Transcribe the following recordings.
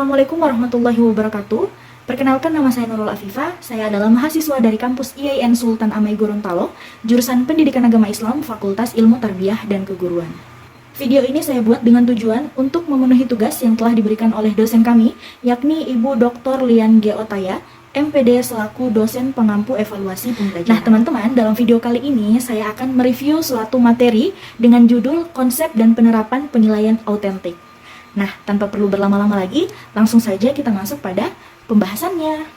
Assalamualaikum warahmatullahi wabarakatuh. Perkenalkan, nama saya Nurul Afifah. Saya adalah mahasiswa dari kampus IAIN Sultan Amai Gorontalo, jurusan Pendidikan Agama Islam, Fakultas Ilmu Tarbiyah dan Keguruan. Video ini saya buat dengan tujuan untuk memenuhi tugas yang telah diberikan oleh dosen kami, yakni Ibu Dr. Lian G. Otaya, MPD selaku dosen pengampu evaluasi pembelajaran. Nah teman-teman, dalam video kali ini saya akan mereview suatu materi dengan judul Konsep dan Penerapan Penilaian Autentik. Nah, tanpa perlu berlama-lama lagi, langsung saja kita masuk pada pembahasannya.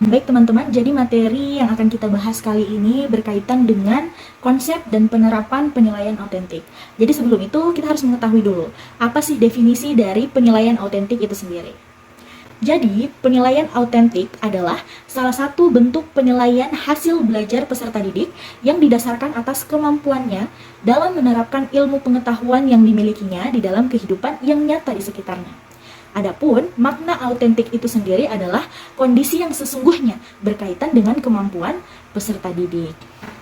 Baik teman-teman, jadi materi yang akan kita bahas kali ini berkaitan dengan konsep dan penerapan penilaian autentik. Jadi sebelum itu kita harus mengetahui dulu, apa sih definisi dari penilaian autentik itu sendiri. Jadi, penilaian autentik adalah salah satu bentuk penilaian hasil belajar peserta didik yang didasarkan atas kemampuannya dalam menerapkan ilmu pengetahuan yang dimilikinya di dalam kehidupan yang nyata di sekitarnya. Adapun, makna autentik itu sendiri adalah kondisi yang sesungguhnya berkaitan dengan kemampuan peserta didik.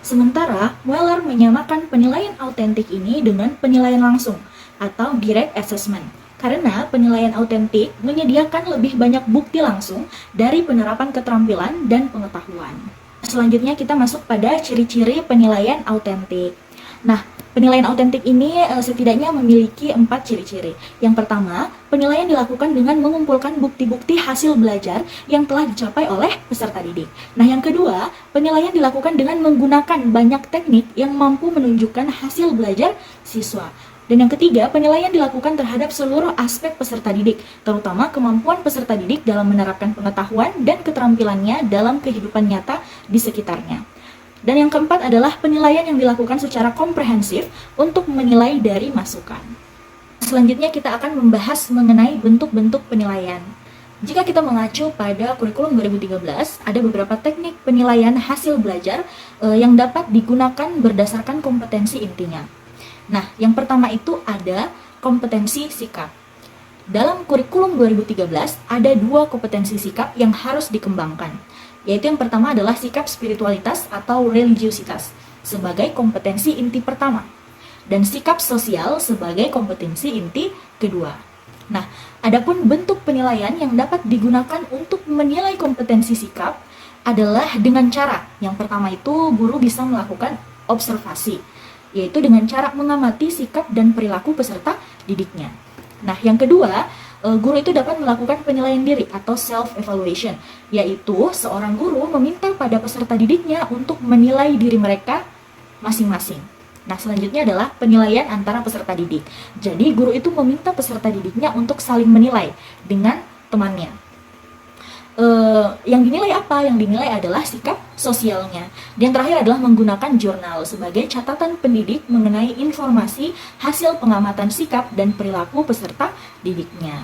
Sementara, Weller menyamakan penilaian autentik ini dengan penilaian langsung atau direct assessment. Karena penilaian autentik menyediakan lebih banyak bukti langsung dari penerapan keterampilan dan pengetahuan. Selanjutnya kita masuk pada ciri-ciri penilaian autentik. Nah, penilaian autentik ini setidaknya memiliki 4 ciri-ciri. Yang pertama, penilaian dilakukan dengan mengumpulkan bukti-bukti hasil belajar yang telah dicapai oleh peserta didik. Nah, yang kedua, penilaian dilakukan dengan menggunakan banyak teknik yang mampu menunjukkan hasil belajar siswa. Dan yang ketiga, penilaian dilakukan terhadap seluruh aspek peserta didik, terutama kemampuan peserta didik dalam menerapkan pengetahuan dan keterampilannya dalam kehidupan nyata di sekitarnya. Dan yang keempat adalah penilaian yang dilakukan secara komprehensif untuk menilai dari masukan. Selanjutnya kita akan membahas mengenai bentuk-bentuk penilaian. Jika kita mengacu pada kurikulum 2013, ada beberapa teknik penilaian hasil belajar yang dapat digunakan berdasarkan kompetensi intinya. Nah, yang pertama itu ada kompetensi sikap. Dalam kurikulum 2013, ada 2 kompetensi sikap yang harus dikembangkan, yaitu yang pertama adalah sikap spiritualitas atau religiusitas sebagai kompetensi inti pertama, dan sikap sosial sebagai kompetensi inti kedua. Nah, adapun bentuk penilaian yang dapat digunakan untuk menilai kompetensi sikap adalah dengan cara, yang pertama itu guru bisa melakukan observasi, yaitu dengan cara mengamati sikap dan perilaku peserta didiknya. Nah, yang kedua, guru itu dapat melakukan penilaian diri atau self-evaluation, yaitu seorang guru meminta pada peserta didiknya untuk menilai diri mereka masing-masing. Nah, selanjutnya adalah penilaian antara peserta didik. Jadi, guru itu meminta peserta didiknya untuk saling menilai dengan temannya. Yang dinilai apa? Yang dinilai adalah sikap sosialnya. Dan yang terakhir adalah menggunakan jurnal sebagai catatan pendidik mengenai informasi hasil pengamatan sikap dan perilaku peserta didiknya.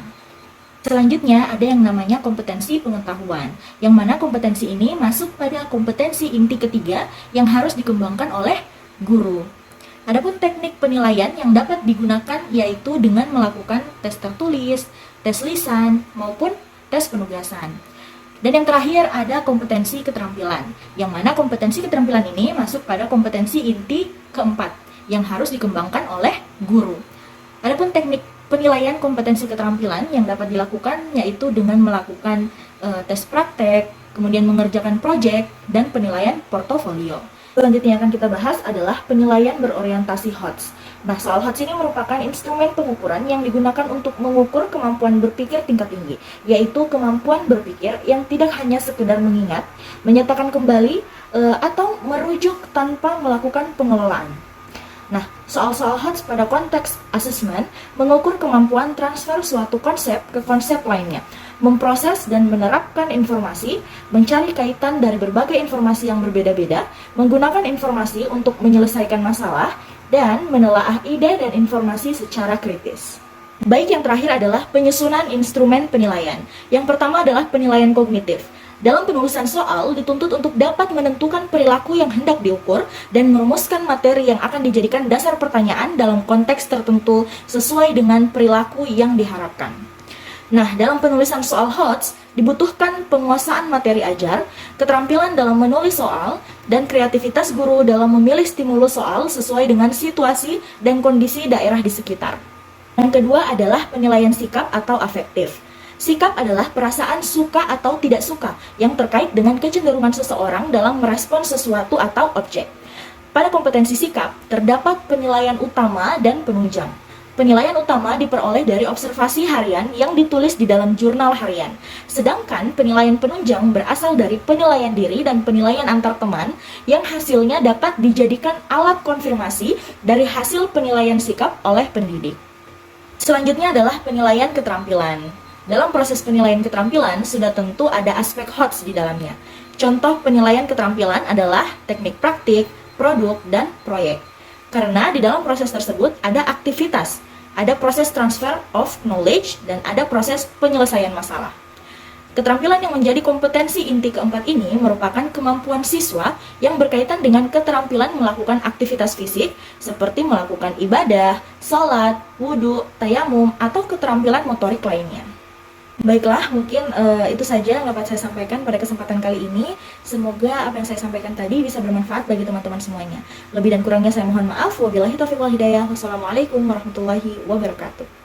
Selanjutnya ada yang namanya kompetensi pengetahuan, yang mana kompetensi ini masuk pada kompetensi inti ketiga yang harus dikembangkan oleh guru. Adapun teknik penilaian yang dapat digunakan yaitu dengan melakukan tes tertulis, tes lisan, maupun tes penugasan. Dan yang terakhir ada kompetensi keterampilan, yang mana kompetensi keterampilan ini masuk pada kompetensi inti keempat yang harus dikembangkan oleh guru. Adapun teknik penilaian kompetensi keterampilan yang dapat dilakukan yaitu dengan melakukan tes praktek, kemudian mengerjakan proyek, dan penilaian portofolio. Selanjutnya yang akan kita bahas adalah penilaian berorientasi HOTS. Nah, soal HOTS ini merupakan instrumen pengukuran yang digunakan untuk mengukur kemampuan berpikir tingkat tinggi, yaitu kemampuan berpikir yang tidak hanya sekedar mengingat, menyatakan kembali, atau merujuk tanpa melakukan pengelolaan. Nah, soal-soal HOTS pada konteks assessment mengukur kemampuan transfer suatu konsep ke konsep lainnya, memproses dan menerapkan informasi, mencari kaitan dari berbagai informasi yang berbeda-beda, menggunakan informasi untuk menyelesaikan masalah, dan menelaah ide dan informasi secara kritis. Baik, yang terakhir adalah penyusunan instrumen penilaian. Yang pertama adalah penilaian kognitif. Dalam penulisan soal dituntut untuk dapat menentukan perilaku yang hendak diukur dan merumuskan materi yang akan dijadikan dasar pertanyaan dalam konteks tertentu sesuai dengan perilaku yang diharapkan. Nah, dalam penulisan soal HOTS dibutuhkan penguasaan materi ajar, keterampilan dalam menulis soal, dan kreativitas guru dalam memilih stimulus soal sesuai dengan situasi dan kondisi daerah di sekitar. Yang kedua adalah penilaian sikap atau afektif. Sikap adalah perasaan suka atau tidak suka yang terkait dengan kecenderungan seseorang dalam merespons sesuatu atau objek. Pada kompetensi sikap, terdapat penilaian utama dan penunjang. Penilaian utama diperoleh dari observasi harian yang ditulis di dalam jurnal harian. Sedangkan penilaian penunjang berasal dari penilaian diri dan penilaian antar teman yang hasilnya dapat dijadikan alat konfirmasi dari hasil penilaian sikap oleh pendidik. Selanjutnya adalah penilaian keterampilan. Dalam proses penilaian keterampilan sudah tentu ada aspek HOTS di dalamnya. Contoh penilaian keterampilan adalah teknik praktik, produk, dan proyek. Karena di dalam proses tersebut ada aktivitas, ada proses transfer of knowledge, dan ada proses penyelesaian masalah. Keterampilan yang menjadi kompetensi inti keempat ini merupakan kemampuan siswa yang berkaitan dengan keterampilan melakukan aktivitas fisik seperti melakukan ibadah, sholat, wudhu, tayamum, atau keterampilan motorik lainnya. Baiklah, mungkin itu saja yang dapat saya sampaikan pada kesempatan kali ini. Semoga apa yang saya sampaikan tadi bisa bermanfaat bagi teman-teman semuanya. Lebih dan kurangnya saya mohon maaf. Wabillahi taufiq wal hidayah. Wassalamualaikum warahmatullahi wabarakatuh.